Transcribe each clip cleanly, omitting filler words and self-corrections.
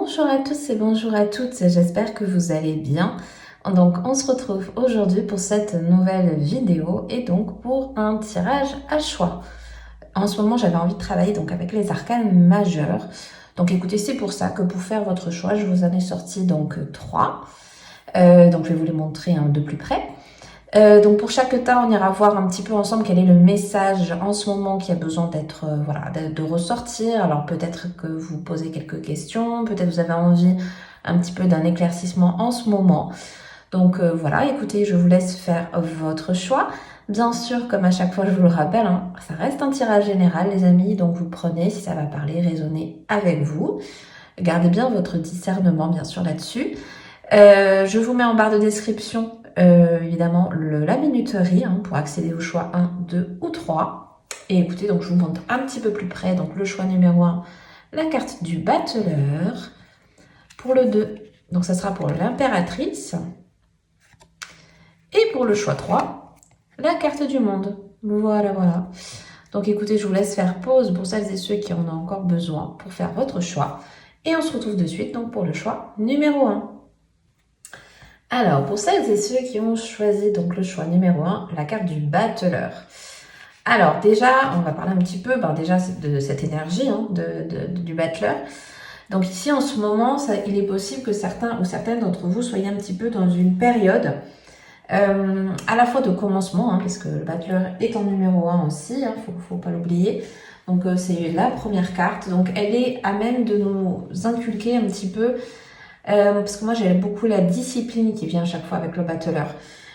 Bonjour à tous et bonjour à toutes, j'espère que vous allez bien. Donc on se retrouve aujourd'hui pour cette nouvelle vidéo et donc pour un tirage à choix. En ce moment j'avais envie de travailler donc avec les arcanes majeurs. Donc écoutez, c'est pour ça que pour faire votre choix, je vous en ai sorti donc 3. Donc je vais vous les montrer de plus près. Donc pour chaque tas, on ira voir un petit peu ensemble quel est le message en ce moment qui a besoin d'être de ressortir. Alors peut-être que vous posez quelques questions, peut-être vous avez envie un petit peu d'un éclaircissement en ce moment. Donc voilà, écoutez, je vous laisse faire votre choix. Bien sûr, comme à chaque fois, je vous le rappelle, ça reste un tirage général, les amis. Donc vous prenez si ça va parler, résonner avec vous. Gardez bien votre discernement, bien sûr, là-dessus. Je vous mets en barre de description évidemment la minuterie pour accéder au choix 1, 2 ou 3. Et écoutez, donc je vous montre un petit peu plus près. Donc le choix numéro 1, la carte du battleur. Pour le 2, donc ça sera pour l'impératrice. Et pour le choix 3, la carte du monde. Voilà, voilà. Donc écoutez, je vous laisse faire pause pour celles et ceux qui en ont encore besoin pour faire votre choix. Et on se retrouve de suite donc pour le choix numéro 1. Alors, pour celles et ceux qui ont choisi donc le choix numéro 1, la carte du battleur. Alors déjà, on va parler un petit peu déjà de cette énergie du battleur. Donc ici, en ce moment, il est possible que certains ou certaines d'entre vous soyez un petit peu dans une période à la fois de commencement, parce que le battleur est en numéro 1 aussi, faut pas l'oublier. Donc c'est la première carte, donc elle est à même de nous inculquer un petit peu parce que moi j'aime beaucoup la discipline qui vient à chaque fois avec le battleur.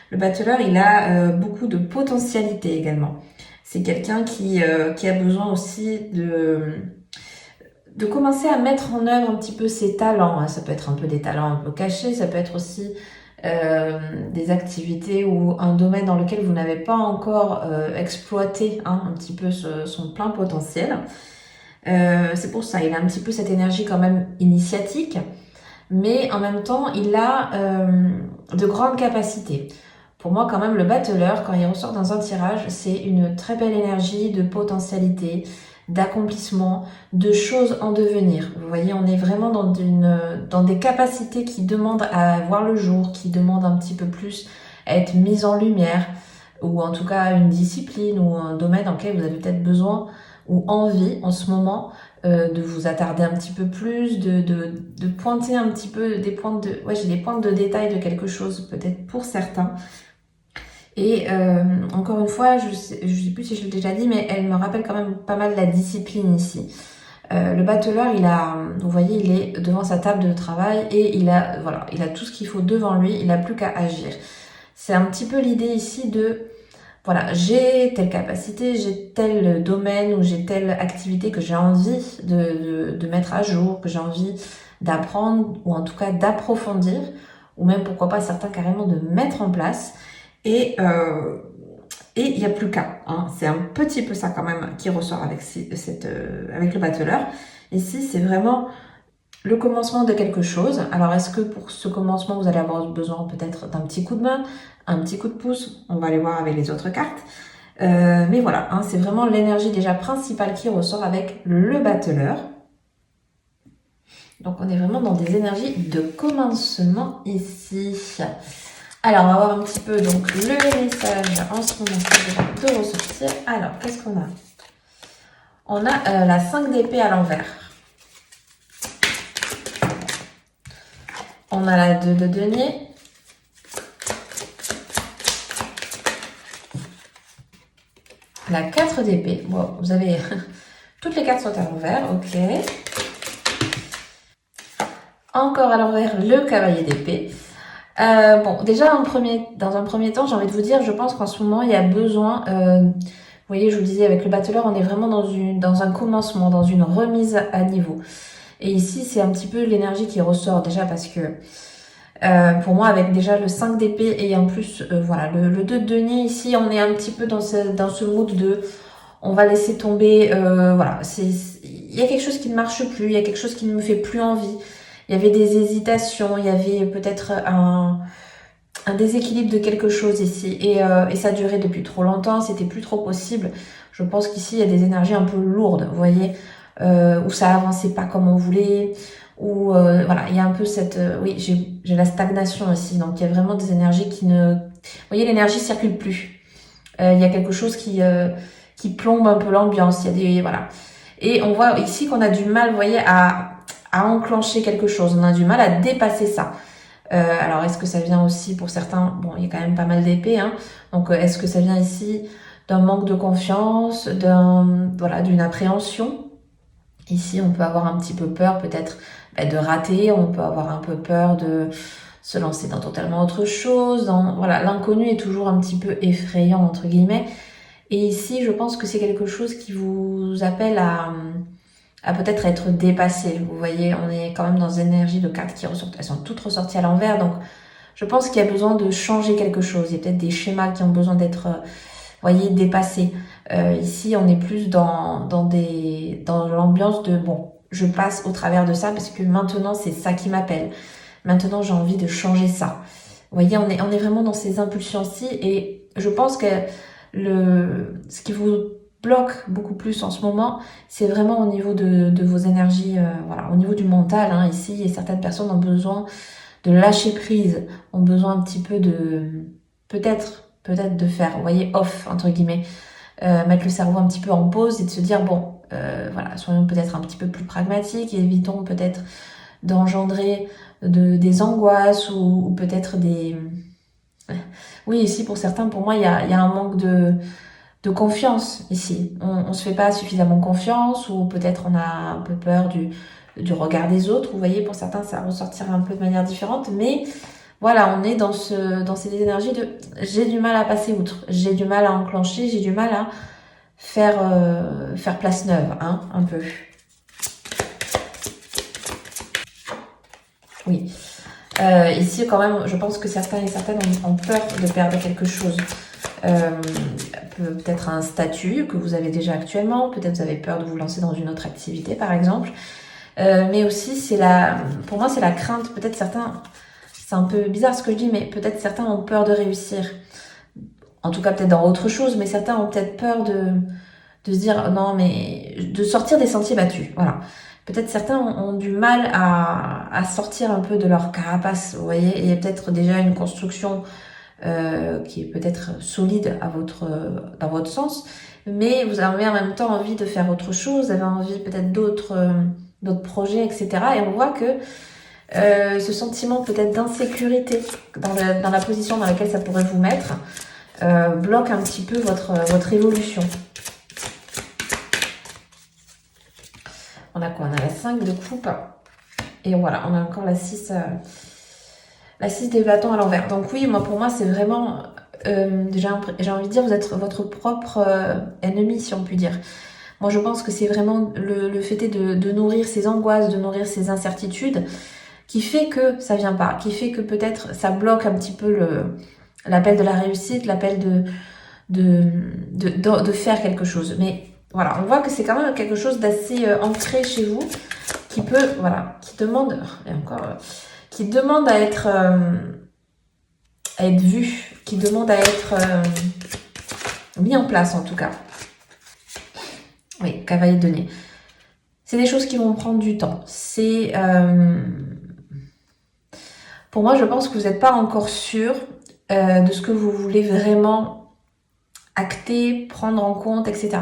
Le battleur, il a beaucoup de potentialité également. C'est quelqu'un qui a besoin aussi de commencer à mettre en œuvre un petit peu ses talents. Ça peut être un peu des talents un peu cachés, ça peut être aussi des activités ou un domaine dans lequel vous n'avez pas encore exploité un petit peu son plein potentiel. C'est pour ça, il a un petit peu cette énergie quand même initiatique. Mais en même temps, il a de grandes capacités. Pour moi, quand même, le battleur, quand il ressort dans un tirage, c'est une très belle énergie de potentialité, d'accomplissement, de choses en devenir. Vous voyez, on est vraiment dans des capacités qui demandent à voir le jour, qui demandent un petit peu plus à être mises en lumière, ou en tout cas une discipline ou un domaine dans lequel vous avez peut-être besoin ou envie en ce moment de vous attarder un petit peu plus, de pointer un petit peu des pointes j'ai des pointes de détail de quelque chose peut-être pour certains. Et encore une fois, je sais plus si je l'ai déjà dit, mais elle me rappelle quand même pas mal la discipline ici. Le battleur, vous voyez, il est devant sa table de travail et il a tout ce qu'il faut devant lui, il n'a plus qu'à agir. C'est un petit peu l'idée ici de voilà, j'ai telle capacité, j'ai tel domaine ou j'ai telle activité que j'ai envie de mettre à jour, que j'ai envie d'apprendre ou en tout cas d'approfondir, ou même pourquoi pas certains carrément de mettre en place. Et il n'y a plus qu'à. C'est un petit peu ça quand même qui ressort avec avec le battleur. Ici, c'est vraiment le commencement de quelque chose. Alors, est-ce que pour ce commencement, vous allez avoir besoin peut-être d'un petit coup de main, un petit coup de pouce? On va aller voir avec les autres cartes. Mais voilà, c'est vraiment l'énergie déjà principale qui ressort avec le battleur. Donc, on est vraiment dans des énergies de commencement ici. Alors, on va voir un petit peu donc le message en ce moment de ressortir. Alors, qu'est-ce qu'on a? On a la 5 d'épée à l'envers. On a la 2 de denier. La 4 d'épée. Bon, vous avez toutes les cartes sont à l'envers, ok. Encore à l'envers, le cavalier d'épée. Bon, déjà dans un premier temps, j'ai envie de vous dire, je pense qu'en ce moment, il y a besoin, vous voyez, je vous disais, avec le battleur, on est vraiment dans un commencement, dans une remise à niveau. Et ici, c'est un petit peu l'énergie qui ressort déjà parce que pour moi, avec déjà le 5 d'épée et en plus, le 2 de denier, ici, on est un petit peu dans ce mood de on va laisser tomber, il y a quelque chose qui ne marche plus, il y a quelque chose qui ne me fait plus envie. Il y avait des hésitations, il y avait peut-être un déséquilibre de quelque chose ici et ça durait depuis trop longtemps, c'était plus trop possible. Je pense qu'ici, il y a des énergies un peu lourdes, vous voyez, où ça avançait pas comme on voulait, où voilà, il y a un peu cette... oui, j'ai la stagnation aussi, donc il y a vraiment des énergies qui ne... Vous voyez, l'énergie circule plus. Il y a quelque chose qui plombe un peu l'ambiance, il y a des... Voilà. Et on voit ici qu'on a du mal, vous voyez, à enclencher quelque chose, on a du mal à dépasser ça. Alors, est-ce que ça vient aussi pour certains... Bon, il y a quand même pas mal d'épées, hein. Donc, est-ce que ça vient ici d'un manque de confiance, voilà, d'une appréhension? Ici, on peut avoir un petit peu peur peut-être de rater, on peut avoir un peu peur de se lancer dans totalement autre chose. Voilà, l'inconnu est toujours un petit peu effrayant, entre guillemets. Et ici, je pense que c'est quelque chose qui vous appelle à peut-être être dépassé. Vous voyez, on est quand même dans une énergie de cartes qui ressortent, elles sont toutes ressorties à l'envers, donc je pense qu'il y a besoin de changer quelque chose. Il y a peut-être des schémas qui ont besoin d'être, voyez, dépassés. Ici, on est plus dans l'ambiance de, bon, je passe au travers de ça parce que maintenant, c'est ça qui m'appelle. Maintenant, j'ai envie de changer ça. Vous voyez, on est vraiment dans ces impulsions-ci et je pense que ce qui vous bloque beaucoup plus en ce moment, c'est vraiment au niveau de vos énergies, voilà, au niveau du mental, hein, ici, et certaines personnes ont besoin de lâcher prise, ont besoin un petit peu de, peut-être de faire, vous voyez, off, entre guillemets, mettre le cerveau un petit peu en pause et de se dire, bon, voilà, soyons peut-être un petit peu plus pragmatiques et évitons peut-être d'engendrer des angoisses ou peut-être des... Oui, ici, pour certains, pour moi, il y a un manque de confiance ici. On se fait pas suffisamment confiance ou peut-être on a un peu peur du regard des autres. Vous voyez, pour certains, ça ressortira un peu de manière différente, mais voilà, on est dans ces énergies de j'ai du mal à passer outre, j'ai du mal à enclencher, j'ai du mal à faire place neuve, hein, un peu. Oui. Ici, quand même, je pense que certains et certaines ont peur de perdre quelque chose. Peut-être un statut que vous avez déjà actuellement, peut-être vous avez peur de vous lancer dans une autre activité, par exemple. Mais aussi, pour moi, c'est la crainte. Peut-être certains, c'est un peu bizarre ce que je dis, mais peut-être certains ont peur de réussir. En tout cas, peut-être dans autre chose, mais certains ont peut-être peur de se dire non, mais de sortir des sentiers battus. Voilà. Peut-être certains ont du mal à sortir un peu de leur carapace, vous voyez. Il y a peut-être déjà une construction qui est peut-être solide dans votre sens, mais vous avez en même temps envie de faire autre chose, vous avez envie peut-être d'autres projets, etc. Et on voit que ce sentiment peut-être d'insécurité dans la position dans laquelle ça pourrait vous mettre bloque un petit peu votre évolution. On a quoi? On a la 5 de coupe. Et voilà, on a encore la 6 des bâtons à l'envers. Donc oui, pour moi, c'est vraiment... j'ai envie de dire, vous êtes votre propre ennemi, si on peut dire. Moi, je pense que c'est vraiment le fait de nourrir ces angoisses, de nourrir ces incertitudes, qui fait que ça vient pas, qui fait que peut-être ça bloque un petit peu l'appel de la réussite, l'appel de faire quelque chose. Mais voilà, on voit que c'est quand même quelque chose d'assez ancré chez vous, qui peut, voilà, qui demande, et encore, qui demande à être vu, qui demande à être mis en place en tout cas. Oui, cavalier de denier. C'est des choses qui vont prendre du temps. C'est pour moi, je pense que vous n'êtes pas encore sûr de ce que vous voulez vraiment acter, prendre en compte, etc.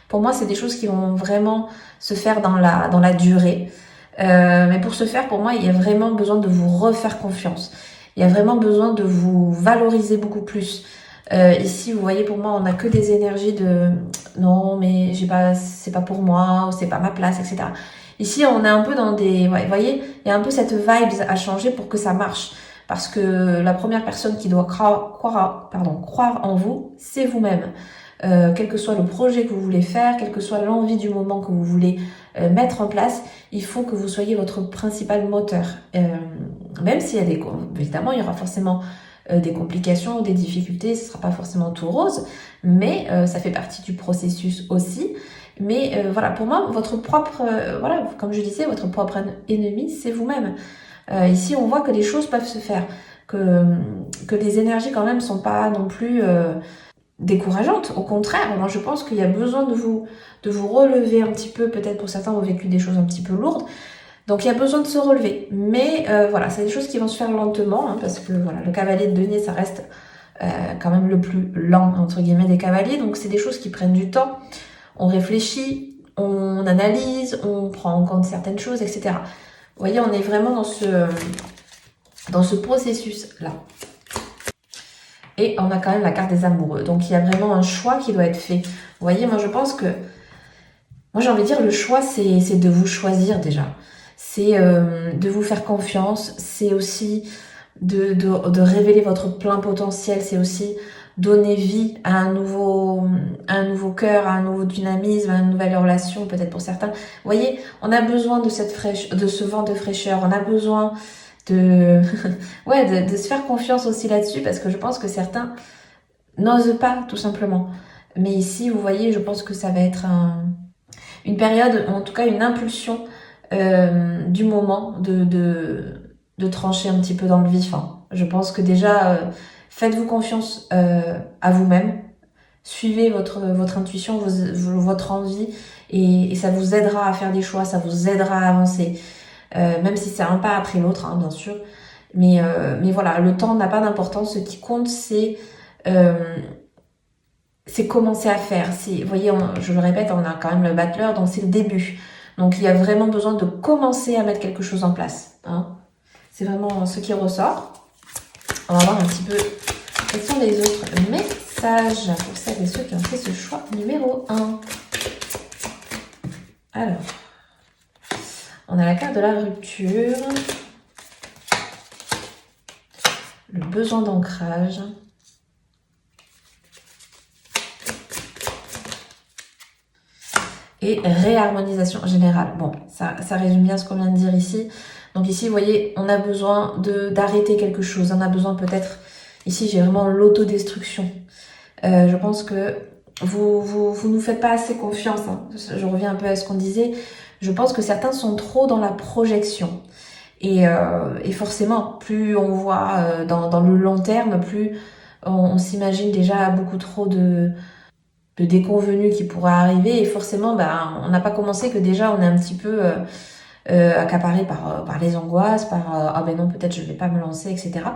Pour moi, c'est des choses qui vont vraiment se faire dans la durée. Mais pour ce faire, pour moi, il y a vraiment besoin de vous refaire confiance. Il y a vraiment besoin de vous valoriser beaucoup plus. Ici, vous voyez, pour moi, on n'a que des énergies de non, mais c'est pas pour moi, ou c'est pas ma place, etc. Ici, on est un peu dans des, ouais, vous voyez, il y a un peu cette vibes à changer pour que ça marche. Parce que la première personne qui doit croire en vous, c'est vous-même. Quel que soit le projet que vous voulez faire, quelle que soit l'envie du moment que vous voulez mettre en place, il faut que vous soyez votre principal moteur. Même s'il y a évidemment, il y aura forcément des complications ou des difficultés, ce ne sera pas forcément tout rose, mais ça fait partie du processus aussi. Mais voilà, pour moi, votre propre, voilà, comme je disais, votre propre ennemi, c'est vous-même. Ici, on voit que les choses peuvent se faire, que les énergies quand même sont pas non plus décourageantes. Au contraire, moi je pense qu'il y a besoin de vous relever un petit peu. Peut-être pour certains, vous avez vécu des choses un petit peu lourdes. Donc il y a besoin de se relever. Mais voilà, c'est des choses qui vont se faire lentement, hein, parce que voilà, le cavalier de denier, ça reste quand même le plus lent, entre guillemets, des cavaliers. Donc c'est des choses qui prennent du temps. On réfléchit, on analyse, on prend en compte certaines choses, etc. Vous voyez, on est vraiment dans ce processus-là. Et on a quand même la carte des amoureux. Donc il y a vraiment un choix qui doit être fait. Vous voyez, moi je pense que... Moi j'ai envie de dire, le choix, c'est de vous choisir déjà. C'est de vous faire confiance. C'est aussi de révéler votre plein potentiel. C'est aussi donner vie à un nouveau cœur, à un nouveau dynamisme, à une nouvelle relation, peut-être pour certains. Vous voyez, on a besoin de de ce vent de fraîcheur. On a besoin de, ouais, de se faire confiance aussi là-dessus, parce que je pense que certains n'osent pas, tout simplement. Mais ici, vous voyez, je pense que ça va être une période, en tout cas une impulsion du moment de trancher un petit peu dans le vif, hein. Je pense que déjà, faites-vous confiance à vous-même, suivez votre intuition, votre envie, et ça vous aidera à faire des choix, ça vous aidera à avancer. Même si c'est un pas après l'autre, hein, bien sûr. Mais voilà, le temps n'a pas d'importance. Ce qui compte, euh, c'est commencer à faire. Vous voyez, je le répète, on a quand même le battleur, donc c'est le début. Donc il y a vraiment besoin de commencer à mettre quelque chose en place, hein. C'est vraiment ce qui ressort. On va voir un petit peu quels sont les autres messages pour celles et ceux qui ont fait ce choix numéro 1. Alors, on a la carte de la rupture, le besoin d'ancrage, et réharmonisation générale. Bon, ça résume bien ce qu'on vient de dire ici. Donc ici, vous voyez, on a besoin d'arrêter quelque chose. On a besoin peut-être... Ici, j'ai vraiment l'autodestruction. Je pense que vous nous faites pas assez confiance, hein. Je reviens un peu à ce qu'on disait. Je pense que certains sont trop dans la projection. Et forcément, plus on voit dans le long terme, plus on s'imagine déjà beaucoup trop de déconvenus qui pourraient arriver. Et forcément, ben, on n'a pas commencé que déjà on est un petit peu accaparé par les angoisses, ah ben non, peut-être je vais pas me lancer, etc.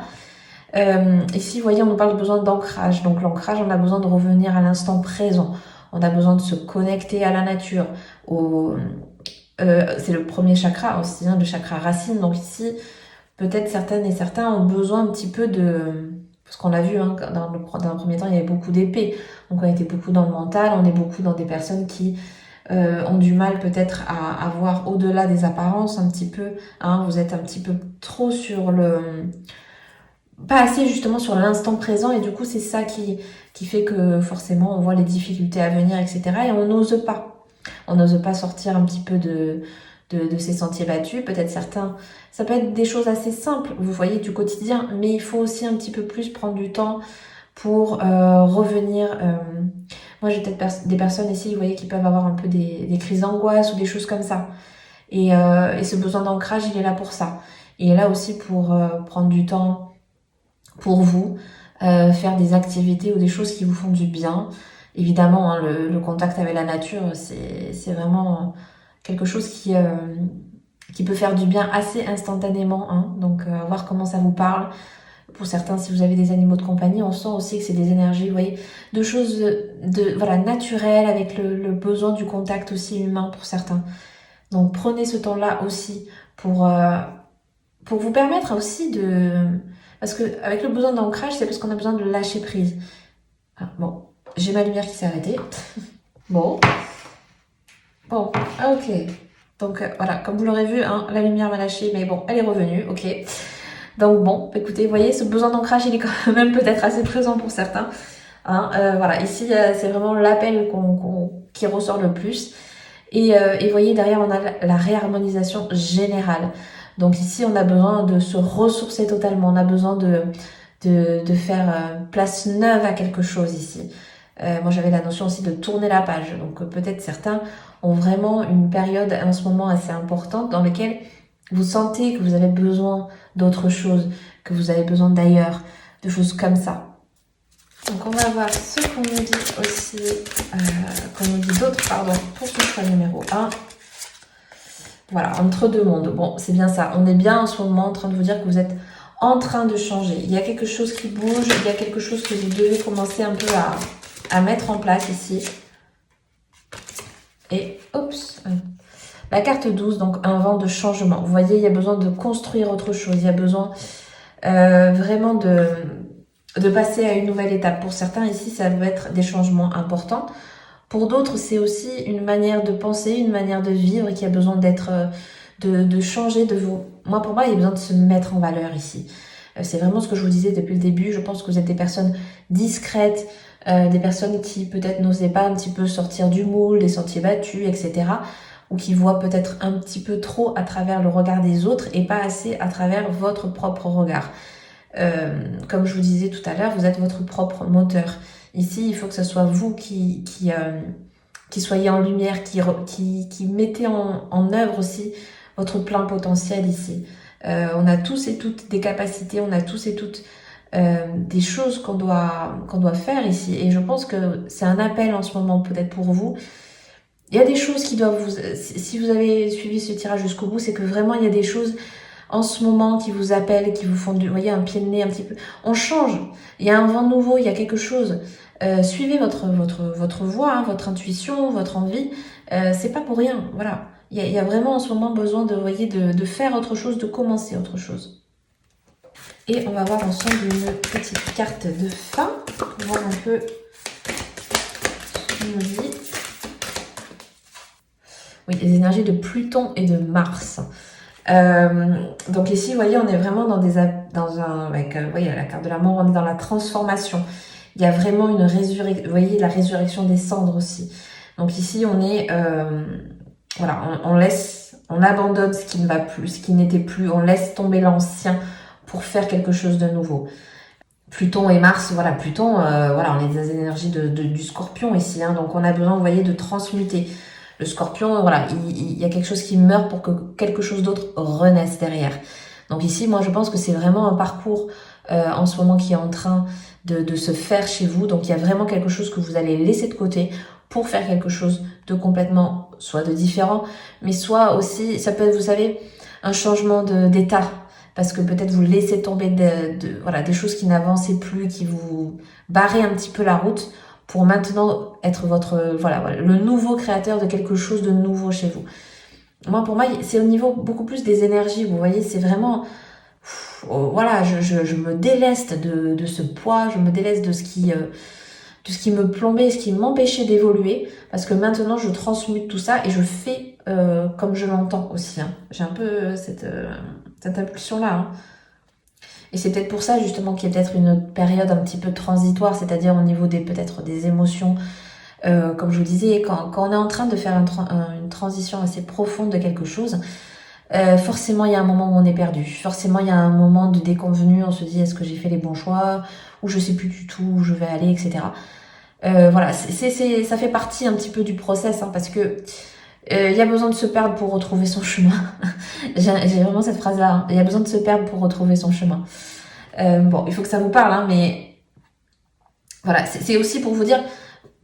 Ici, vous voyez, on nous parle de besoin d'ancrage. Donc l'ancrage, on a besoin de revenir à l'instant présent. On a besoin de se connecter à la nature. C'est le premier chakra aussi, hein, le chakra racine. Donc ici, peut-être certaines et certains ont besoin un petit peu de... Parce qu'on l'a vu, hein, dans le premier temps, il y avait beaucoup d'épées. Donc on était beaucoup dans le mental, on est beaucoup dans des personnes qui ont du mal peut-être à voir au-delà des apparences un petit peu, hein. Vous êtes un petit peu trop sur pas assez justement sur l'instant présent, et du coup c'est ça qui fait que forcément on voit les difficultés à venir, etc. Et on n'ose pas. On n'ose pas sortir un petit peu de ces sentiers battus. Peut-être certains, ça peut être des choses assez simples, vous voyez, du quotidien, mais il faut aussi un petit peu plus prendre du temps pour revenir. Moi j'ai peut-être des personnes ici, vous voyez, qui peuvent avoir un peu des crises d'angoisse ou des choses comme ça. Et ce besoin d'ancrage, il est là pour ça. Il est là aussi pour prendre du temps pour vous, faire des activités ou des choses qui vous font du bien. Évidemment, hein, le contact avec la nature, c'est vraiment quelque chose qui peut faire du bien assez instantanément, hein. Donc, voir comment ça vous parle. Pour certains, si vous avez des animaux de compagnie, on sent aussi que c'est des énergies, vous voyez, de choses voilà, naturelles, avec le besoin du contact aussi humain pour certains. Donc, prenez ce temps-là aussi pour vous permettre aussi Parce que avec le besoin d'ancrage, c'est parce qu'on a besoin de lâcher prise. Ah, bon, j'ai ma lumière qui s'est arrêtée. Bon, ah, ok. Donc voilà, comme vous l'aurez vu, hein, la lumière m'a lâché, mais bon, elle est revenue, ok. Donc bon, écoutez, vous voyez, ce besoin d'ancrage, il est quand même peut-être assez présent pour certains, hein. Voilà, ici, c'est vraiment l'appel qui ressort le plus. Et vous voyez, derrière, on a la réharmonisation générale. Donc ici, on a besoin de se ressourcer totalement. On a besoin de faire place neuve à quelque chose ici. Moi, j'avais la notion aussi de tourner la page. Donc peut-être certains ont vraiment une période en ce moment assez importante dans laquelle vous sentez que vous avez besoin d'autre chose, que vous avez besoin d'ailleurs, de choses comme ça. Donc on va voir ce qu'on nous dit aussi, qu'on nous dit d'autres, pardon, pour ce choix numéro 1. Voilà, entre deux mondes. Bon, c'est bien ça. On est bien en ce moment en train de vous dire que vous êtes en train de changer. Il y a quelque chose qui bouge, il y a quelque chose que vous devez commencer un peu à mettre en place ici. Et, oups, la carte 12, donc un vent de changement. Vous voyez, il y a besoin de construire autre chose. Il y a besoin vraiment de passer à une nouvelle étape. Pour certains, ici, ça va être des changements importants. Pour d'autres, c'est aussi une manière de penser, une manière de vivre qui a besoin d'être, de changer de vous. Moi, pour moi, il y a besoin de se mettre en valeur ici. C'est vraiment ce que je vous disais depuis le début. Je pense que vous êtes des personnes discrètes, des personnes qui peut-être n'osaient pas un petit peu sortir du moule, des sentiers battus, etc. Ou qui voient peut-être un petit peu trop à travers le regard des autres et pas assez à travers votre propre regard. Comme je vous disais tout à l'heure, vous êtes votre propre moteur. Ici, il faut que ce soit vous qui soyez en lumière, qui mettez en œuvre aussi votre plein potentiel ici. On a tous et toutes des capacités, on a tous et toutes des choses qu'on doit faire ici. Et je pense que c'est un appel en ce moment peut-être pour vous. Il y a des choses qui doivent vous... Si vous avez suivi ce tirage jusqu'au bout, c'est que vraiment il y a des choses en ce moment qui vous appellent, qui vous font, vous voyez, un pied de nez un petit peu. On change. Il y a un vent nouveau, il y a quelque chose. Suivez votre voix, hein, votre intuition, votre envie. C'est pas pour rien. Voilà. Il y a vraiment en ce moment besoin de, vous voyez, de faire autre chose, de commencer autre chose. Et on va voir ensemble une petite carte de fin pour voir un peu ce qu'il nous dit. Oui, les énergies de Pluton et de Mars. Donc ici, vous voyez, on est vraiment avec, vous voyez, la carte de la mort, on est dans la transformation. Il y a vraiment une résurrection, vous voyez, la résurrection des cendres aussi. Donc ici, on est, voilà, on abandonne ce qui ne va plus, ce qui n'était plus, on laisse tomber l'ancien pour faire quelque chose de nouveau. Pluton et Mars, voilà, Pluton, voilà, on est des énergies du Scorpion ici, hein, donc on a besoin, vous voyez, de transmuter. Le Scorpion, voilà, il y a quelque chose qui meurt pour que quelque chose d'autre renaisse derrière. Donc ici, moi, je pense que c'est vraiment un parcours en ce moment qui est en train de se faire chez vous. Donc il y a vraiment quelque chose que vous allez laisser de côté pour faire quelque chose de complètement, soit de différent, mais soit aussi, ça peut être, vous savez, un changement d'état. Parce que peut-être vous laissez tomber voilà, des choses qui n'avançaient plus, qui vous barraient un petit peu la route pour maintenant être voilà, le nouveau créateur de quelque chose de nouveau chez vous. Moi, pour moi, c'est au niveau beaucoup plus des énergies, vous voyez, c'est vraiment, voilà, je me déleste de ce poids, je me déleste de ce qui me plombait, ce qui m'empêchait d'évoluer, parce que maintenant, je transmute tout ça et je fais comme je l'entends aussi. Hein. J'ai un peu cette impulsion-là. Hein. Et c'est peut-être pour ça justement qu'il y a peut-être une période un petit peu transitoire, c'est-à-dire au niveau peut-être des émotions. Comme je vous disais, quand on est en train de faire une transition assez profonde de quelque chose, forcément il y a un moment où on est perdu. Forcément il y a un moment de déconvenu, on se dit est-ce que j'ai fait les bons choix, ou je sais plus du tout où je vais aller, etc. Voilà, ça fait partie un petit peu du process, hein, parce que il y a besoin de se perdre pour retrouver son chemin. J'ai vraiment cette phrase-là. Hein. Il y a besoin de se perdre pour retrouver son chemin. Bon, il faut que ça vous parle, hein, mais voilà, c'est aussi pour vous dire,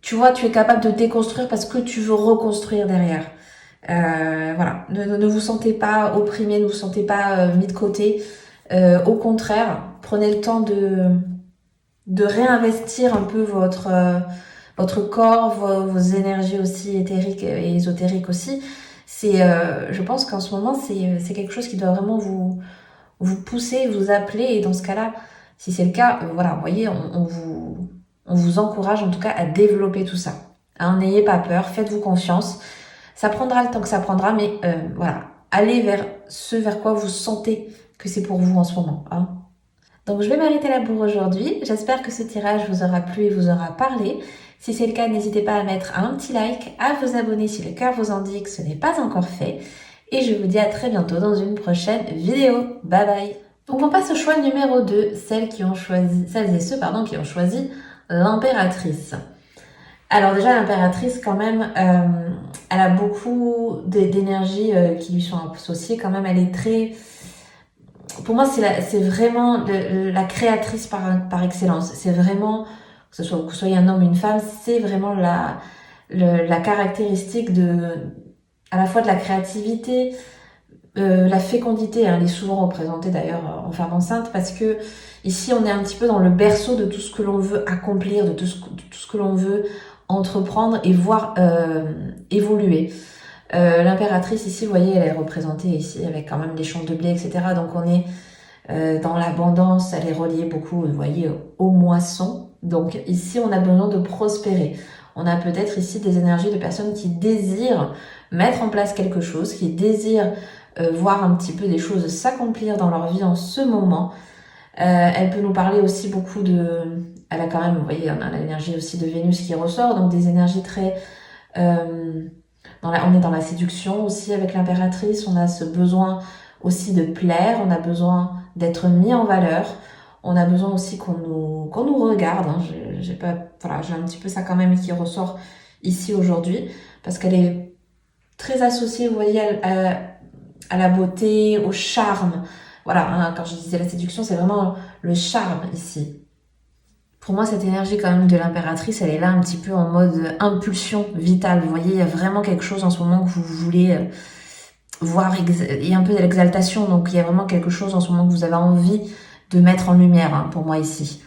tu vois, tu es capable de déconstruire parce que tu veux reconstruire derrière. Voilà, ne vous sentez pas opprimé, ne vous sentez pas mis de côté. Au contraire, prenez le temps de réinvestir un peu votre corps, vos énergies aussi éthériques et ésotériques aussi. Je pense qu'en ce moment, c'est quelque chose qui doit vraiment vous pousser, vous appeler. Et dans ce cas-là, si c'est le cas, voilà, vous voyez, on vous encourage en tout cas à développer tout ça. Hein, n'ayez pas peur, faites-vous confiance. Ça prendra le temps que ça prendra, mais voilà, allez vers ce vers quoi vous sentez que c'est pour vous en ce moment. Hein. Donc je vais m'arrêter là pour aujourd'hui. J'espère que ce tirage vous aura plu et vous aura parlé. Si c'est le cas, n'hésitez pas à mettre un petit like, à vous abonner si le cœur vous en dit que ce n'est pas encore fait. Et je vous dis à très bientôt dans une prochaine vidéo. Bye bye. Donc on passe au choix numéro 2, celles et ceux qui ont choisi l'impératrice. Alors déjà l'impératrice quand même, elle a beaucoup d'énergie qui lui sont associées quand même. Elle est très... Pour moi, c'est vraiment la créatrice par excellence. C'est vraiment, que vous soyez un homme ou une femme, c'est vraiment la caractéristique à la fois de la créativité, la fécondité, hein, elle est souvent représentée d'ailleurs en femme enceinte parce que ici on est un petit peu dans le berceau de tout ce que l'on veut accomplir, de tout ce que l'on veut entreprendre et voir évoluer. L'impératrice ici, vous voyez, elle est représentée ici avec quand même des champs de blé, etc. Donc on est dans l'abondance, elle est reliée beaucoup, vous voyez, aux moissons. Donc ici, on a besoin de prospérer. On a peut-être ici des énergies de personnes qui désirent mettre en place quelque chose, qui désirent voir un petit peu des choses s'accomplir dans leur vie en ce moment. Elle peut nous parler aussi beaucoup de... Elle a quand même, vous voyez, on a l'énergie aussi de Vénus qui ressort, donc des énergies très... on est dans la séduction aussi avec l'impératrice, on a ce besoin aussi de plaire, on a besoin d'être mis en valeur, on a besoin aussi qu'on nous regarde. Hein. J'ai un petit peu ça quand même qui ressort ici aujourd'hui, parce qu'elle est très associée, vous voyez, à la beauté, au charme. Voilà, hein, quand je disais la séduction, c'est vraiment le charme ici. Pour moi, cette énergie quand même de l'impératrice, elle est là un petit peu en mode impulsion vitale. Vous voyez, il y a vraiment quelque chose en ce moment que vous voulez voir. Il y a un peu de l'exaltation, donc il y a vraiment quelque chose en ce moment que vous avez envie de mettre en lumière, hein, pour moi ici.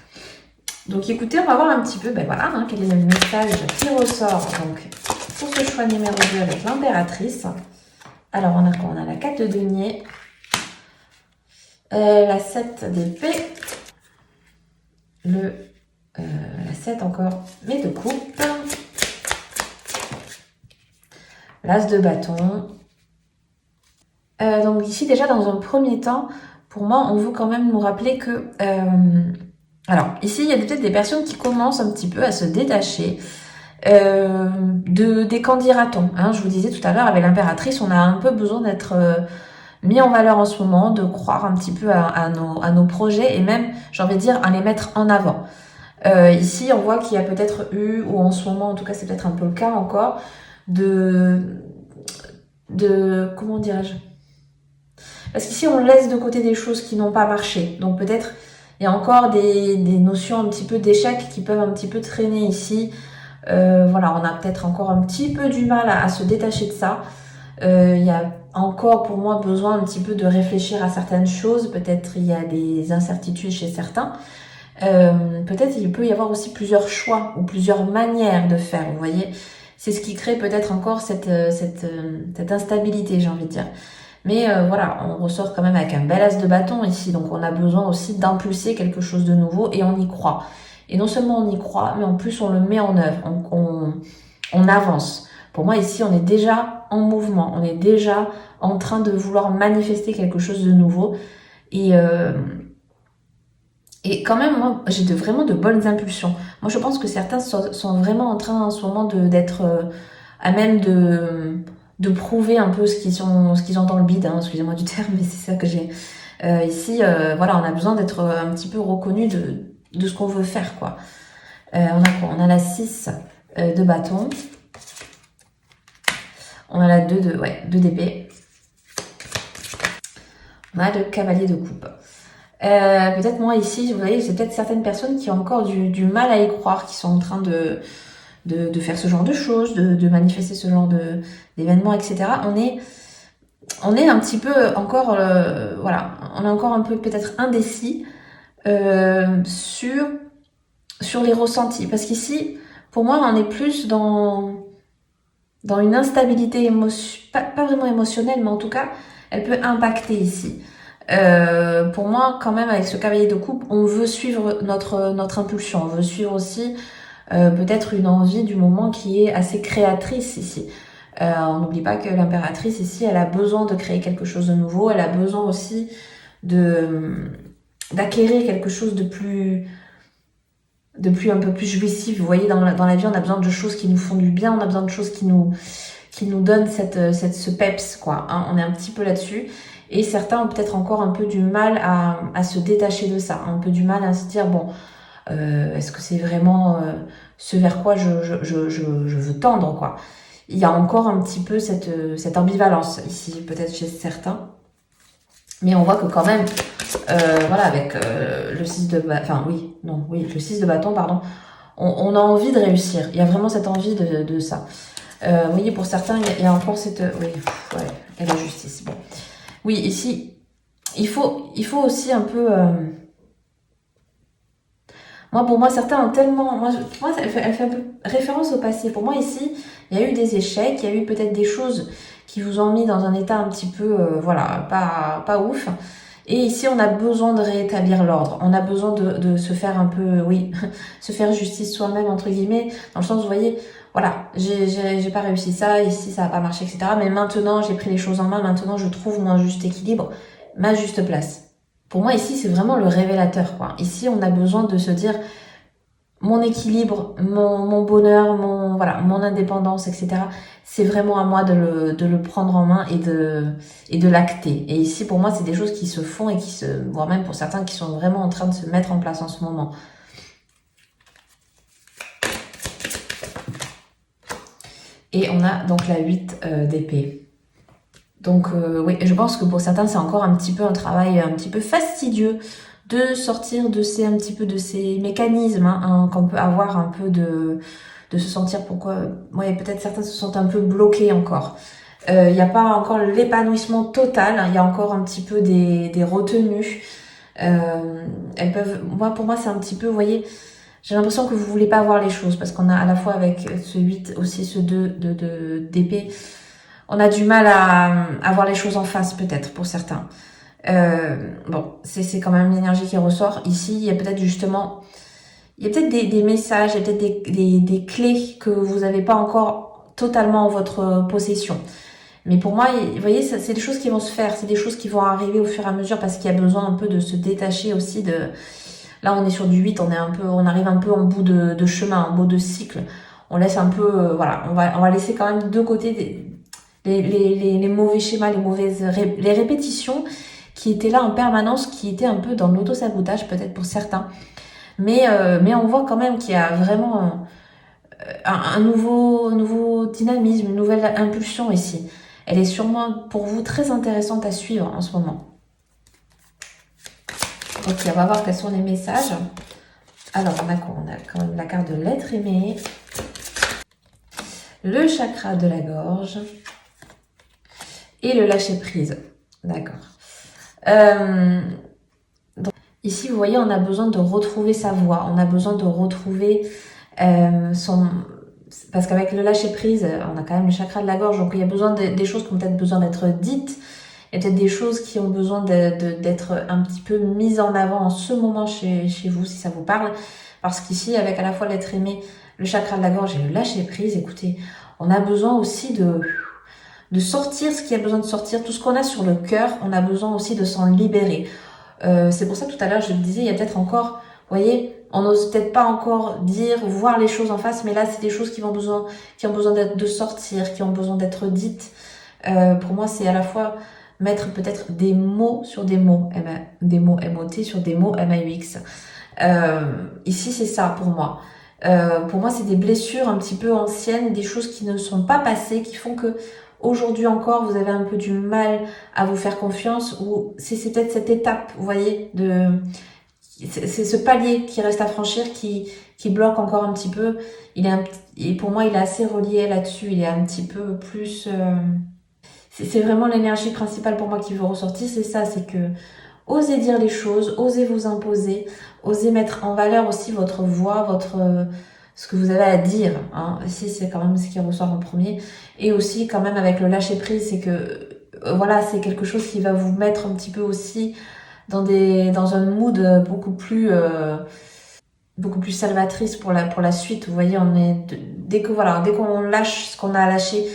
Donc écoutez, on va voir un petit peu, hein, quel est le message qui ressort donc, pour ce choix numéro 2 avec l'impératrice. Alors, on a quoi? On a la 4 de denier, la 7 d'épée, la 7 encore, mais de coupe, l'as de bâton. Donc ici, déjà, dans un premier temps, pour moi, on veut quand même nous rappeler que... alors, ici, il y a peut-être des personnes qui commencent un petit peu à se détacher des candidatons. Hein, je vous disais tout à l'heure, avec l'impératrice, on a un peu besoin d'être mis en valeur en ce moment, de croire un petit peu à nos projets et même, j'ai envie de dire, à les mettre en avant. Ici, on voit qu'il y a peut-être eu, ou en ce moment, en tout cas, c'est peut-être un peu le cas encore, comment dirais-je? Parce qu'ici, on laisse de côté des choses qui n'ont pas marché. Donc peut-être, il y a encore des notions un petit peu d'échec qui peuvent un petit peu traîner ici. Voilà, on a peut-être encore un petit peu du mal à se détacher de ça. Il y a encore pour moi besoin un petit peu de réfléchir à certaines choses. Peut-être il y a des incertitudes chez certains. Peut-être il peut y avoir aussi plusieurs choix ou plusieurs manières de faire, vous voyez. C'est ce qui crée peut-être encore cette instabilité, j'ai envie de dire. Mais voilà, on ressort quand même avec un bel as de bâton ici. Donc on a besoin aussi d'impulser quelque chose de nouveau et on y croit. Et non seulement on y croit, mais en plus on le met en œuvre, on avance. Pour moi ici, on est déjà en mouvement, on est déjà en train de vouloir manifester quelque chose de nouveau. Et quand même, moi, j'ai vraiment de bonnes impulsions. Moi, je pense que certains sont vraiment en train en ce moment d'être à même de prouver un peu ce qu'ils ont dans le bide. Hein, excusez-moi du terme, mais c'est ça que j'ai. Ici, voilà, on a besoin d'être un petit peu reconnu de ce qu'on veut faire, quoi. On a quoi? On a la 6 de bâton. On a la 2 d'épée. On a le cavalier de coupe. Peut-être moi ici, vous voyez, c'est peut-être certaines personnes qui ont encore du mal à y croire, qui sont en train de faire ce genre de choses, de manifester ce genre d'événements, etc. On est un petit peu encore, voilà, on est encore un peu peut-être indécis sur les ressentis. Parce qu'ici, pour moi, on est plus dans une instabilité pas vraiment émotionnelle, mais en tout cas, elle peut impacter ici. Pour moi, quand même, avec ce cavalier de coupe, on veut suivre notre impulsion. On veut suivre aussi peut-être une envie du moment qui est assez créatrice ici. On n'oublie pas que l'impératrice ici, elle a besoin de créer quelque chose de nouveau. Elle a besoin aussi d'acquérir quelque chose de plus un peu plus jouissif. Vous voyez, dans la vie, on a besoin de choses qui nous font du bien. On a besoin de choses qui nous donnent ce peps, quoi. Hein, on est un petit peu là-dessus. Et certains ont peut-être encore un peu du mal à se détacher de ça. Un peu du mal à se dire, bon, est-ce que c'est vraiment ce vers quoi je veux tendre, quoi. Il y a encore un petit peu cette ambivalence ici, peut-être chez certains. Mais on voit que quand même, voilà, avec le 6 de bâton, le 6 de bâton, pardon, on a envie de réussir. Il y a vraiment cette envie de ça. Vous voyez, pour certains, il y a encore cette... et la justice, bon. Oui, ici, il faut aussi un peu... Moi, pour moi, certains ont tellement... pour moi, elle fait un peu référence au passé. Pour moi, ici, il y a eu des échecs, il y a eu peut-être des choses qui vous ont mis dans un état un petit peu, voilà, pas ouf. Et ici, on a besoin de rétablir l'ordre. On a besoin de se faire un peu, oui, se faire justice soi-même, entre guillemets, dans le sens, vous voyez, voilà, j'ai pas réussi ça, ici, ça a pas marché, etc. Mais maintenant, j'ai pris les choses en main, maintenant, je trouve mon juste équilibre, ma juste place. Pour moi, ici, c'est vraiment le révélateur, quoi. Ici, on a besoin de se dire mon équilibre, mon bonheur, voilà, mon indépendance, etc. C'est vraiment à moi de le prendre en main et de l'acter. Et ici, pour moi, c'est des choses qui se font et voire même pour certains qui sont vraiment en train de se mettre en place en ce moment. Et on a donc la 8 d'épée. Donc oui, je pense que pour certains, c'est encore un petit peu un travail un petit peu fastidieux de sortir de un petit peu de ces mécanismes qu'on peut avoir un peu de se sentir pourquoi, ouais, peut-être certains se sentent un peu bloqués encore. Il n'y a pas encore l'épanouissement total, il y a encore un petit peu des retenues. Elles peuvent, pour moi, c'est un petit peu, vous voyez, j'ai l'impression que vous voulez pas voir les choses parce qu'on a à la fois avec ce 8 aussi ce 2 d'épée, on a du mal à voir les choses en face peut-être pour certains. Bon, c'est quand même l'énergie qui ressort. Ici, il y a peut-être justement, il y a peut-être des messages, il y a peut-être des clés que vous n'avez pas encore totalement en votre possession. Mais pour moi, vous voyez, c'est des choses qui vont se faire, c'est des choses qui vont arriver au fur et à mesure parce qu'il y a besoin un peu de se détacher aussi de... Là, on est sur du 8, on arrive un peu en bout de chemin, en bout de cycle. On laisse un peu, voilà, on va laisser quand même de côté les mauvais schémas, les répétitions qui étaient là en permanence, qui étaient un peu dans l'auto-sabotage peut-être pour certains. Mais on voit quand même qu'il y a vraiment un nouveau dynamisme, une nouvelle impulsion ici. Elle est sûrement pour vous très intéressante à suivre en ce moment. Ok, on va voir quels sont les messages. Alors, on a quoi? On a quand même la carte de l'être aimé, le chakra de la gorge et le lâcher prise. D'accord. Donc, ici, vous voyez, on a besoin de retrouver sa voix, on a besoin de retrouver son... Parce qu'avec le lâcher prise, on a quand même le chakra de la gorge, donc il y a besoin des choses qui ont peut-être besoin d'être dites, il y a peut-être des choses qui ont besoin d'être un petit peu mises en avant en ce moment chez vous, si ça vous parle. Parce qu'ici, avec à la fois l'être aimé, le chakra de la gorge et le lâcher prise, écoutez, on a besoin aussi de sortir ce qui a besoin de sortir, tout ce qu'on a sur le cœur, on a besoin aussi de s'en libérer. C'est pour ça que tout à l'heure, je le disais, il y a peut-être encore, vous voyez, on n'ose peut-être pas encore dire, voir les choses en face, mais là, c'est des choses qui ont besoin de sortir, qui ont besoin d'être dites. Pour moi, c'est à la fois mettre peut-être des mots sur des mots, des mots M-O-T sur des mots M-A-U-X. Ici, c'est ça pour moi. Pour moi, c'est des blessures un petit peu anciennes, des choses qui ne sont pas passées, qui font que aujourd'hui encore, vous avez un peu du mal à vous faire confiance, ou c'est peut-être cette étape, vous voyez, c'est ce palier qui reste à franchir qui bloque encore un petit peu. Et pour moi, il est assez relié là-dessus. Il est un petit peu plus. C'est vraiment l'énergie principale pour moi qui veut ressortir. C'est ça, c'est que osez dire les choses, osez vous imposer, osez mettre en valeur aussi votre voix, ce que vous avez à dire. Hein. Ici, c'est quand même ce qui ressort en premier. Et aussi, quand même, avec le lâcher prise, c'est que voilà, c'est quelque chose qui va vous mettre un petit peu aussi dans un mood beaucoup plus salvatrice pour la suite. Vous voyez, dès qu'on lâche ce qu'on a à lâcher,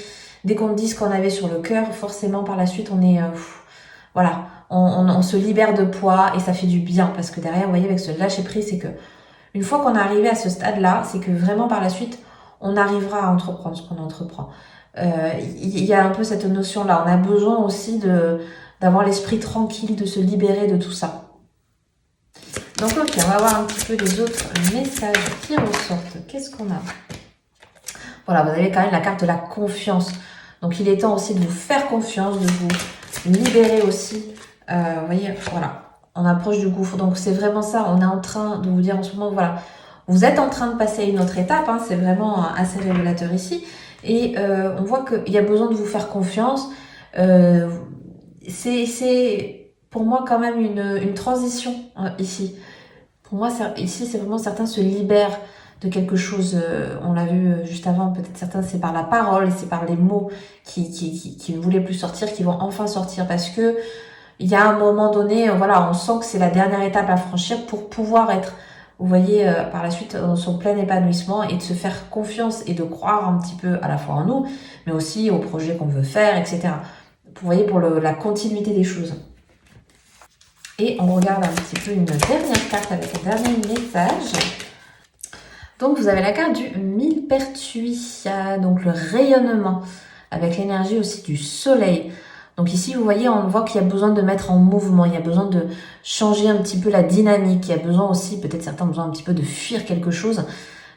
dès qu'on dit ce qu'on avait sur le cœur, forcément par la suite on est voilà, on se libère de poids et ça fait du bien parce que derrière, vous voyez, avec ce lâcher prise, c'est que une fois qu'on est arrivé à ce stade-là, c'est que vraiment par la suite on arrivera à entreprendre ce qu'on entreprend. Il y a un peu cette notion-là. On a besoin aussi d'avoir l'esprit tranquille, de se libérer de tout ça. Donc ok, on va voir un petit peu les autres messages qui ressortent. Qu'est-ce qu'on a? Voilà, vous avez quand même la carte de la confiance. Donc il est temps aussi de vous faire confiance, de vous libérer aussi. Vous voyez, voilà, on approche du gouffre. Donc c'est vraiment ça, on est en train de vous dire en ce moment, voilà, vous êtes en train de passer à une autre étape. Hein, c'est vraiment assez révélateur ici. Et on voit qu'il y a besoin de vous faire confiance. c'est pour moi quand même une transition ici. Pour moi, ici, c'est vraiment certains se libèrent de quelque chose. On l'a vu juste avant, peut-être certains, c'est par la parole, c'est par les mots qui ne voulaient plus sortir, qui vont enfin sortir. Parce que il y a un moment donné, voilà, on sent que c'est la dernière étape à franchir pour pouvoir être, vous voyez, par la suite, dans son plein épanouissement et de se faire confiance et de croire un petit peu à la fois en nous, mais aussi au projet qu'on veut faire, etc. Vous voyez, pour la continuité des choses. Et on regarde un petit peu une dernière carte avec un dernier message. Donc vous avez la carte du millepertuis, donc le rayonnement, avec l'énergie aussi du soleil. Donc ici, vous voyez, on voit qu'il y a besoin de mettre en mouvement, il y a besoin de changer un petit peu la dynamique, il y a besoin aussi, peut-être certains ont besoin un petit peu de fuir quelque chose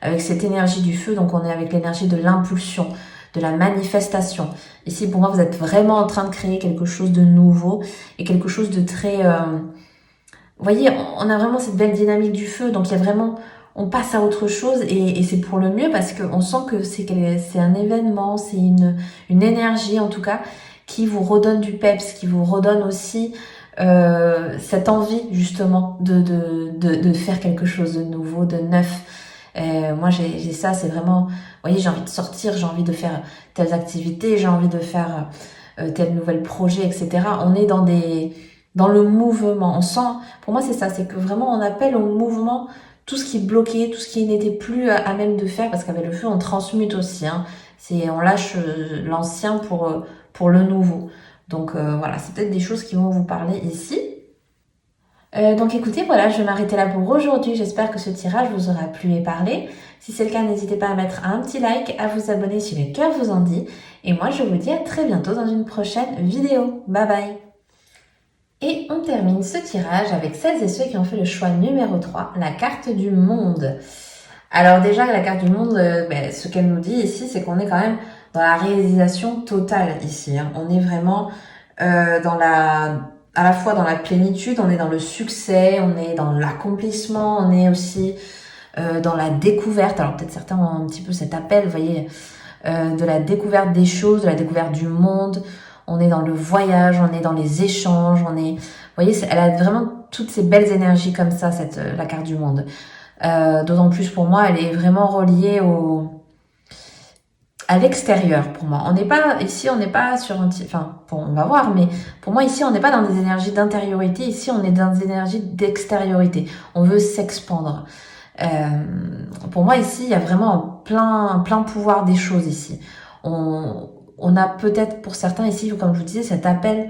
avec cette énergie du feu. Donc on est avec l'énergie de l'impulsion, de la manifestation. Ici, pour moi, vous êtes vraiment en train de créer quelque chose de nouveau et quelque chose de très... vous voyez, on a vraiment cette belle dynamique du feu, donc il y a vraiment... On passe à autre chose et c'est pour le mieux parce qu'on sent que c'est un événement, c'est une énergie en tout cas qui vous redonne du peps, qui vous redonne aussi cette envie justement de faire quelque chose de nouveau, de neuf. Moi j'ai ça, c'est vraiment, vous voyez, j'ai envie de sortir, j'ai envie de faire telles activités, j'ai envie de faire tel nouvel projet, etc. On est dans le mouvement. On sent, pour moi c'est ça, c'est que vraiment on appelle au mouvement tout ce qui est bloqué, tout ce qui n'était plus à même de faire, parce qu'avec le feu on transmute aussi. Hein. On lâche l'ancien pour le nouveau. Donc voilà, c'est peut-être des choses qui vont vous parler ici. Donc écoutez, voilà, je vais m'arrêter là pour aujourd'hui. J'espère que ce tirage vous aura plu et parlé. Si c'est le cas, n'hésitez pas à mettre un petit like, à vous abonner si le cœur vous en dit. Et moi, je vous dis à très bientôt dans une prochaine vidéo. Bye bye. Et on termine ce tirage avec celles et ceux qui ont fait le choix numéro 3, la carte du monde. Alors déjà, la carte du monde, ce qu'elle nous dit ici, c'est qu'on est quand même dans la réalisation totale ici. Hein. On est vraiment à la fois dans la plénitude, on est dans le succès, on est dans l'accomplissement, on est aussi dans la découverte. Alors peut-être certains ont un petit peu cet appel, vous voyez, de la découverte des choses, de la découverte du monde. On est dans le voyage, on est dans les échanges, vous voyez, elle a vraiment toutes ces belles énergies comme ça, la carte du monde. D'autant plus pour moi, elle est vraiment reliée à l'extérieur pour moi. On n'est pas sur on va voir, mais pour moi ici, on n'est pas dans des énergies d'intériorité. Ici, on est dans des énergies d'extériorité. On veut s'expandre. Pour moi ici, il y a vraiment un plein pouvoir des choses ici. On a peut-être pour certains ici, comme je vous disais, cet appel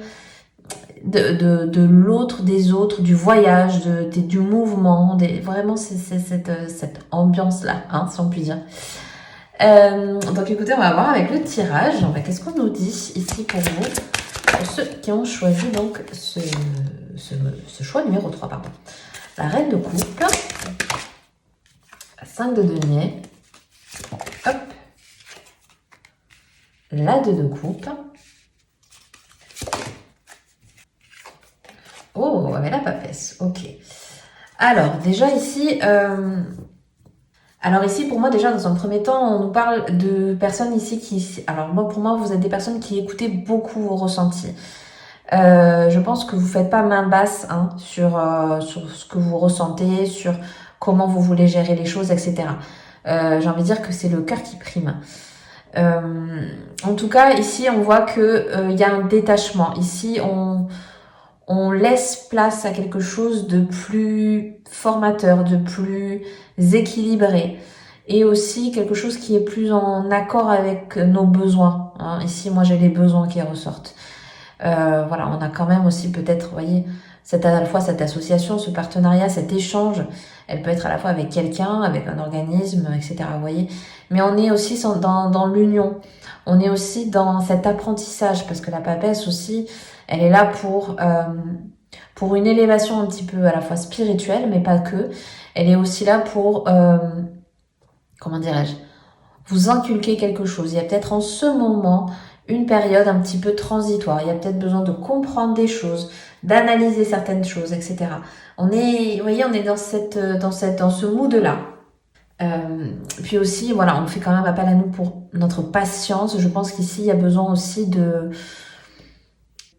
de l'autre, des autres, du voyage, du mouvement, vraiment c'est cette ambiance-là, hein, si on peut dire. Donc écoutez, on va voir avec le tirage. Qu'est-ce qu'on nous dit ici pour vous, pour ceux qui ont choisi donc ce choix numéro 3, pardon. La reine de coupe, 5 de denier, hop, la 2 de coupe. Oh, avec la papesse, ok. Alors, déjà ici, pour moi, déjà, dans un premier temps, on nous parle de personnes ici alors moi, pour moi, vous êtes des personnes qui écoutez beaucoup vos ressentis. Je pense que vous faites pas main basse hein, sur ce que vous ressentez, sur comment vous voulez gérer les choses, etc. J'ai envie de dire que c'est le cœur qui prime. En tout cas, ici, on voit que y a un détachement. Ici, on laisse place à quelque chose de plus formateur, de plus équilibré et aussi quelque chose qui est plus en accord avec nos besoins. Hein. Ici, moi, j'ai les besoins qui ressortent. Voilà, on a quand même aussi peut-être, vous voyez, à la fois cette association, ce partenariat, cet échange. Elle peut être à la fois avec quelqu'un, avec un organisme, etc. Vous voyez, mais on est aussi dans l'union. On est aussi dans cet apprentissage parce que la papesse aussi, elle est là pour une élévation un petit peu à la fois spirituelle, mais pas que. Elle est aussi là pour, comment dirais-je, vous inculquer quelque chose. Il y a peut-être en ce moment une période un petit peu transitoire. Il y a peut-être besoin de comprendre des choses, d'analyser certaines choses, etc. Vous voyez, on est dans ce mood-là. Puis aussi, voilà, on fait quand même appel à nous pour notre patience. Je pense qu'ici, il y a besoin aussi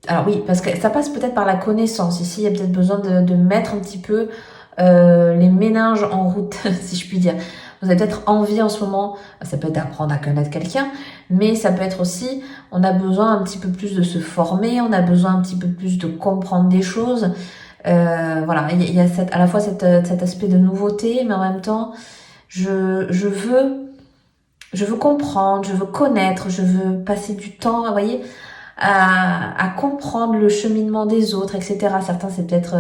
Alors oui, parce que ça passe peut-être par la connaissance. Ici, il y a peut-être besoin de mettre un petit peu les méninges en route, si je puis dire. Vous avez peut-être envie en ce moment, ça peut être d'apprendre à connaître quelqu'un, mais ça peut être aussi, on a besoin un petit peu plus de se former, on a besoin un petit peu plus de comprendre des choses. Voilà, il y a à la fois cet aspect de nouveauté, mais en même temps, je veux comprendre, je veux connaître, je veux passer du temps, vous voyez, à comprendre le cheminement des autres, etc. Certains, c'est peut-être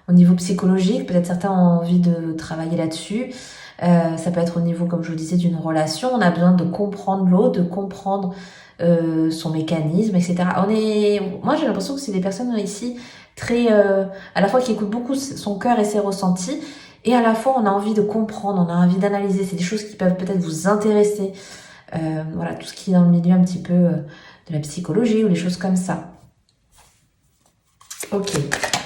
au niveau psychologique, peut-être certains ont envie de travailler là-dessus. Ça peut être au niveau, comme je vous disais, d'une relation. On a besoin de comprendre l'autre, de comprendre son mécanisme, etc. Moi, j'ai l'impression que c'est des personnes ici très, à la fois qui écoutent beaucoup son cœur et ses ressentis, et à la fois on a envie de comprendre, on a envie d'analyser. C'est des choses qui peuvent peut-être vous intéresser. Voilà, tout ce qui est dans le milieu un petit peu de la psychologie ou les choses comme ça. Ok.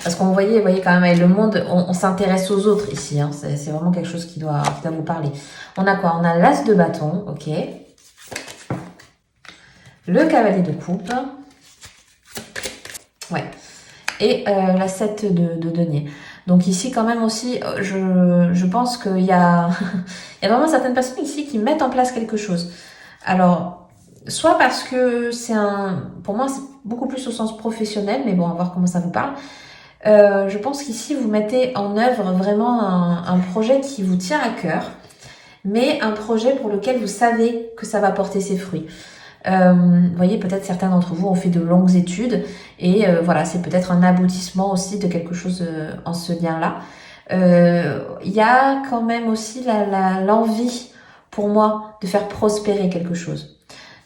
Parce qu'on voyait quand même avec le monde, on s'intéresse aux autres ici. Hein. C'est vraiment quelque chose qui doit vous parler. On a quoi? On a l'as de bâton, ok. Le cavalier de coupe. Ouais. Et la 7 de denier. Donc ici quand même aussi, je pense qu'il y a, il y a vraiment certaines personnes ici qui mettent en place quelque chose. Alors, soit parce que pour moi c'est beaucoup plus au sens professionnel, mais bon, on va voir comment ça vous parle. Je pense qu'ici vous mettez en œuvre vraiment un projet qui vous tient à cœur, mais un projet pour lequel vous savez que ça va porter ses fruits. Vous voyez, peut-être certains d'entre vous ont fait de longues études et voilà, c'est peut-être un aboutissement aussi de quelque chose en ce lien-là. Il y a quand même aussi l'envie pour moi de faire prospérer quelque chose.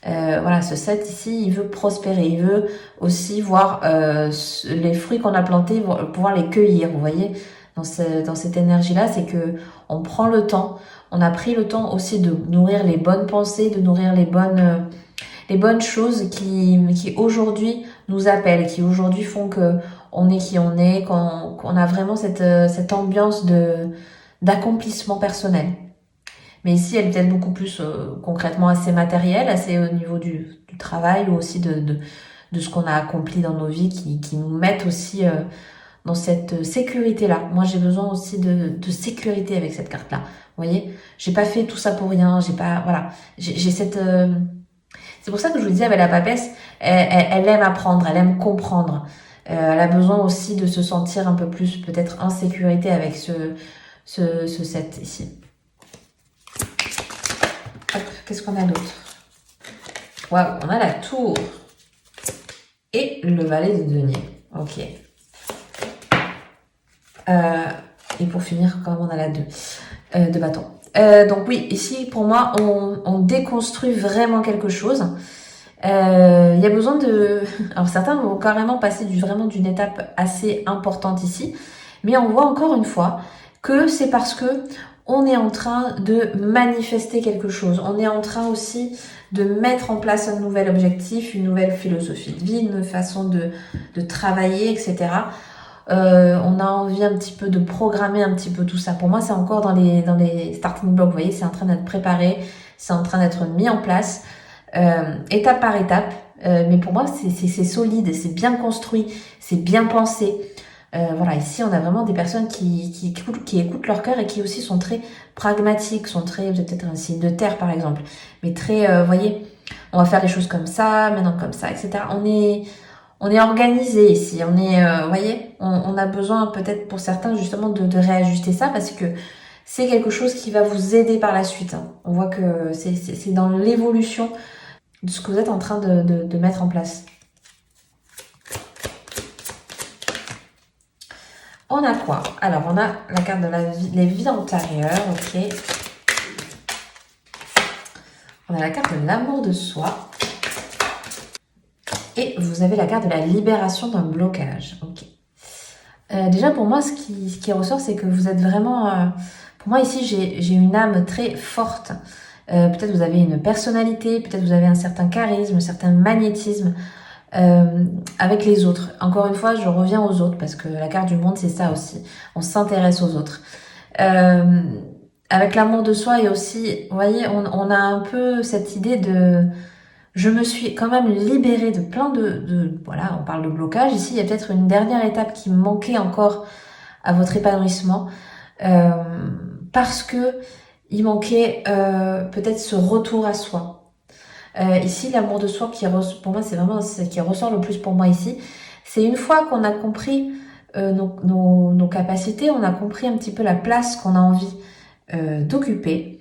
Voilà, ce 7 ici, il veut prospérer, il veut aussi voir les fruits qu'on a plantés, pouvoir les cueillir, vous voyez, dans cette énergie-là, c'est que on prend le temps, on a pris le temps aussi de nourrir les bonnes pensées, de nourrir les bonnes choses qui aujourd'hui nous appellent, qui aujourd'hui font que on est qui on est, qu'on a vraiment cette ambiance d'accomplissement personnel. Mais ici, elle est peut-être beaucoup plus concrètement assez matérielle, assez au niveau du travail ou aussi de ce qu'on a accompli dans nos vies qui nous mettent aussi dans cette sécurité-là. Moi, j'ai besoin aussi de sécurité avec cette carte-là. Vous voyez, j'ai pas fait tout ça pour rien. J'ai pas, voilà, j'ai cette. C'est pour ça que je vous disais avec la papesse, elle aime apprendre, elle aime comprendre. Elle a besoin aussi de se sentir un peu plus peut-être en sécurité avec ce 7 ici. Hop, qu'est-ce qu'on a d'autre? Waouh, on a la tour et le valet de denier. Ok. Et pour finir, quand même, on a la 2 de bâton. Donc oui, ici, pour moi, on déconstruit vraiment quelque chose. Il y a besoin de... Alors certains vont carrément passer vraiment d'une étape assez importante ici. Mais on voit encore une fois que c'est parce que on est en train de manifester quelque chose. On est en train aussi de mettre en place un nouvel objectif, une nouvelle philosophie de vie, une façon de travailler, etc. On a envie un petit peu de programmer un petit peu tout ça. Pour moi, c'est encore dans les starting blocks. Vous voyez, c'est en train d'être préparé, c'est en train d'être mis en place, étape par étape. Mais pour moi, c'est solide, c'est bien construit, c'est bien pensé. Voilà, ici, on a vraiment des personnes qui écoutent leur cœur et qui aussi sont très pragmatiques, sont très, peut-être un signe de terre, par exemple, mais très, vous voyez, on va faire les choses comme ça, maintenant comme ça, etc. On est organisé ici, vous voyez, on a besoin peut-être pour certains justement de réajuster ça parce que c'est quelque chose qui va vous aider par la suite. Hein. On voit que c'est dans l'évolution de ce que vous êtes en train de mettre en place. On a quoi? Alors, on a la carte de les vies antérieures, ok. On a la carte de l'amour de soi. Et vous avez la carte de la libération d'un blocage, ok. Déjà, pour moi, ce qui ressort, c'est que vous êtes vraiment... pour moi, ici, j'ai une âme très forte. Peut-être vous avez une personnalité, peut-être vous avez un certain charisme, un certain magnétisme. Avec les autres. Encore une fois, je reviens aux autres parce que la carte du monde, c'est ça aussi. On s'intéresse aux autres. Avec l'amour de soi et aussi, vous voyez, on a un peu cette idée je me suis quand même libérée de plein voilà, on parle de blocage. Ici, il y a peut-être une dernière étape qui manquait encore à votre épanouissement, euh, parce que il manquait peut-être ce retour à soi. Ici, l'amour de soi pour moi, c'est vraiment ce qui ressort le plus pour moi ici. C'est une fois qu'on a compris nos capacités, on a compris un petit peu la place qu'on a envie d'occuper.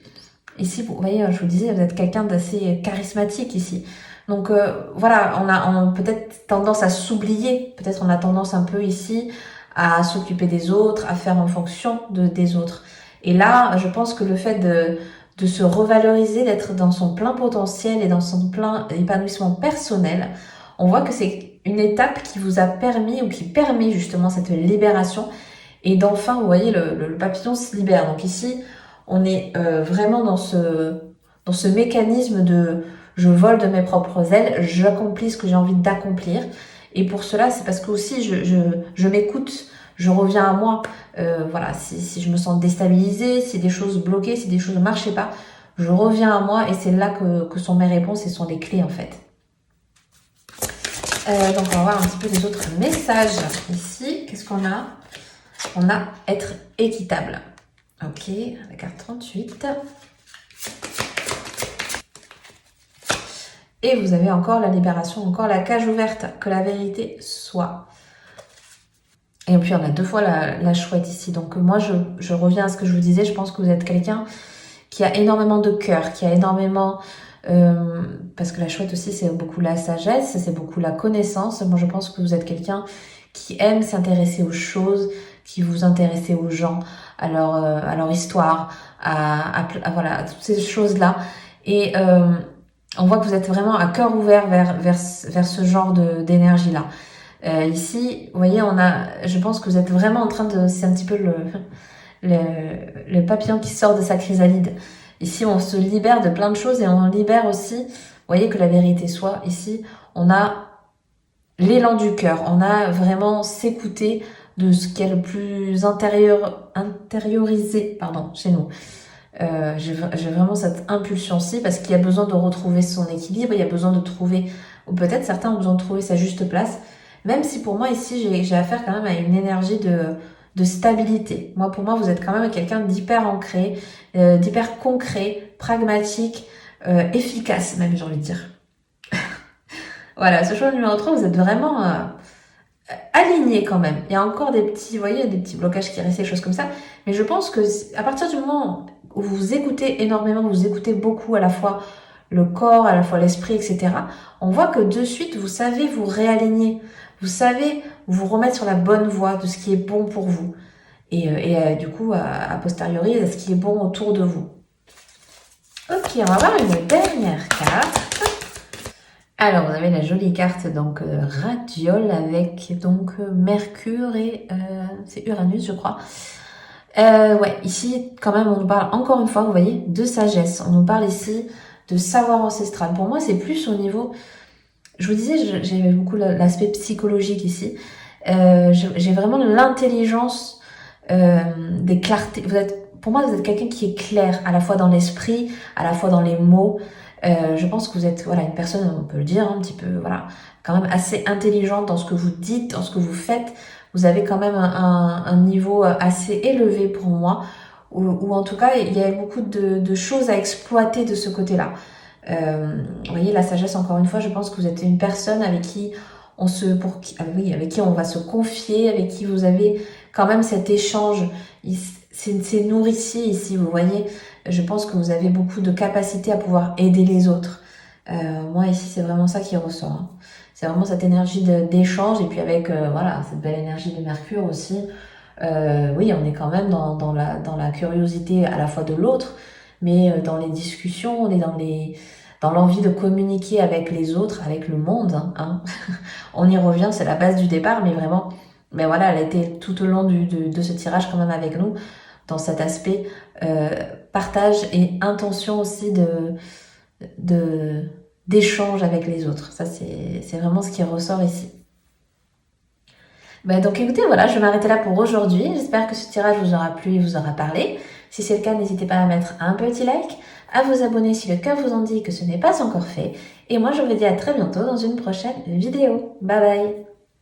Ici, vous voyez, je vous disais, vous êtes quelqu'un d'assez charismatique ici. Donc voilà, on a peut-être tendance à s'oublier, peut-être on a tendance un peu ici à s'occuper des autres, à faire en fonction des autres. Et là, je pense que le fait de se revaloriser, d'être dans son plein potentiel et dans son plein épanouissement personnel, on voit que c'est une étape qui vous a permis ou qui permet justement cette libération. Et d'enfin, vous voyez, le papillon se libère. Donc ici, on est vraiment dans ce mécanisme de je vole de mes propres ailes, j'accomplis ce que j'ai envie d'accomplir. Et pour cela, c'est parce que aussi je m'écoute, je reviens à moi. Voilà, si je me sens déstabilisée, si des choses bloquées, si des choses ne marchaient pas, je reviens à moi et c'est là que sont mes réponses et sont les clés en fait. Donc on va voir un petit peu les autres messages ici. Qu'est-ce qu'on a? On a être équitable. Ok, la carte 38. Et vous avez encore la libération, encore la cage ouverte, que la vérité soit. Et puis on a deux fois la chouette ici. Donc moi, je reviens à ce que je vous disais. Je pense que vous êtes quelqu'un qui a énormément de cœur, qui a énormément... parce que la chouette aussi, c'est beaucoup la sagesse, c'est beaucoup la connaissance. Moi, je pense que vous êtes quelqu'un qui aime s'intéresser aux choses, qui vous intéressez aux gens, à leur histoire, voilà, à toutes ces choses-là. Et on voit que vous êtes vraiment à cœur ouvert vers ce genre d'énergie-là. Ici, vous voyez, je pense que vous êtes vraiment en train c'est un petit peu le papillon qui sort de sa chrysalide. Ici, on se libère de plein de choses et on libère aussi, vous voyez, que la vérité soit. Ici, on a l'élan du cœur, on a vraiment s'écouter de ce qui est le plus intériorisé, chez nous. J'ai vraiment cette impulsion-ci parce qu'il y a besoin de retrouver son équilibre, il y a besoin de trouver, ou peut-être certains ont besoin de trouver sa juste place, même si pour moi ici j'ai affaire quand même à une énergie de stabilité. Pour moi, vous êtes quand même quelqu'un d'hyper ancré, d'hyper concret, pragmatique, efficace même, j'ai envie de dire. Voilà, ce choix numéro 3, vous êtes vraiment aligné quand même. Il y a encore des petits, vous voyez, des petits blocages qui restent, des choses comme ça, mais je pense que à partir du moment où vous écoutez énormément, vous écoutez beaucoup à la fois le corps, à la fois l'esprit, etc., on voit que de suite, vous savez vous réaligner, vous savez vous remettre sur la bonne voie de ce qui est bon pour vous. Et du coup, a posteriori, ce qui est bon autour de vous. Ok, on va voir une dernière carte. Alors, vous avez la jolie carte, donc Radiole, avec donc Mercure et c'est Uranus, je crois. Ouais, ici, quand même, on nous parle encore une fois, vous voyez, de sagesse. On nous parle ici de savoir ancestral. Pour moi, c'est plus au niveau... Je vous disais, j'aimais beaucoup l'aspect psychologique ici. J'ai vraiment l'intelligence des clartés. Pour moi, vous êtes quelqu'un qui est clair, à la fois dans l'esprit, à la fois dans les mots. Je pense que vous êtes une personne, on peut le dire, un petit peu, quand même assez intelligente dans ce que vous dites, dans ce que vous faites. Vous avez quand même un niveau assez élevé pour moi, ou en tout cas, il y a beaucoup de choses à exploiter de ce côté-là. Vous voyez, la sagesse, encore une fois, je pense que vous êtes une personne avec qui avec qui on va se confier, avec qui vous avez quand même cet échange. C'est nourricier ici, vous voyez. Je pense que vous avez beaucoup de capacité à pouvoir aider les autres. Moi, ici, c'est vraiment ça qui ressort. Hein. C'est vraiment cette énergie d'échange. Et puis avec cette belle énergie de Mercure aussi. Oui, on est quand même dans la curiosité à la fois de l'autre, mais dans les discussions, on est dans l'envie de communiquer avec les autres, avec le monde. Hein. On y revient, c'est la base du départ, mais vraiment, elle a été tout au long de ce tirage quand même avec nous, dans cet aspect partage et intention aussi d'échange avec les autres. Ça, c'est vraiment ce qui ressort ici. Donc écoutez, voilà, je vais m'arrêter là pour aujourd'hui. J'espère que ce tirage vous aura plu et vous aura parlé. Si c'est le cas, n'hésitez pas à mettre un petit like, à vous abonner si le cœur vous en dit que ce n'est pas encore fait. Et moi, je vous dis à très bientôt dans une prochaine vidéo. Bye bye!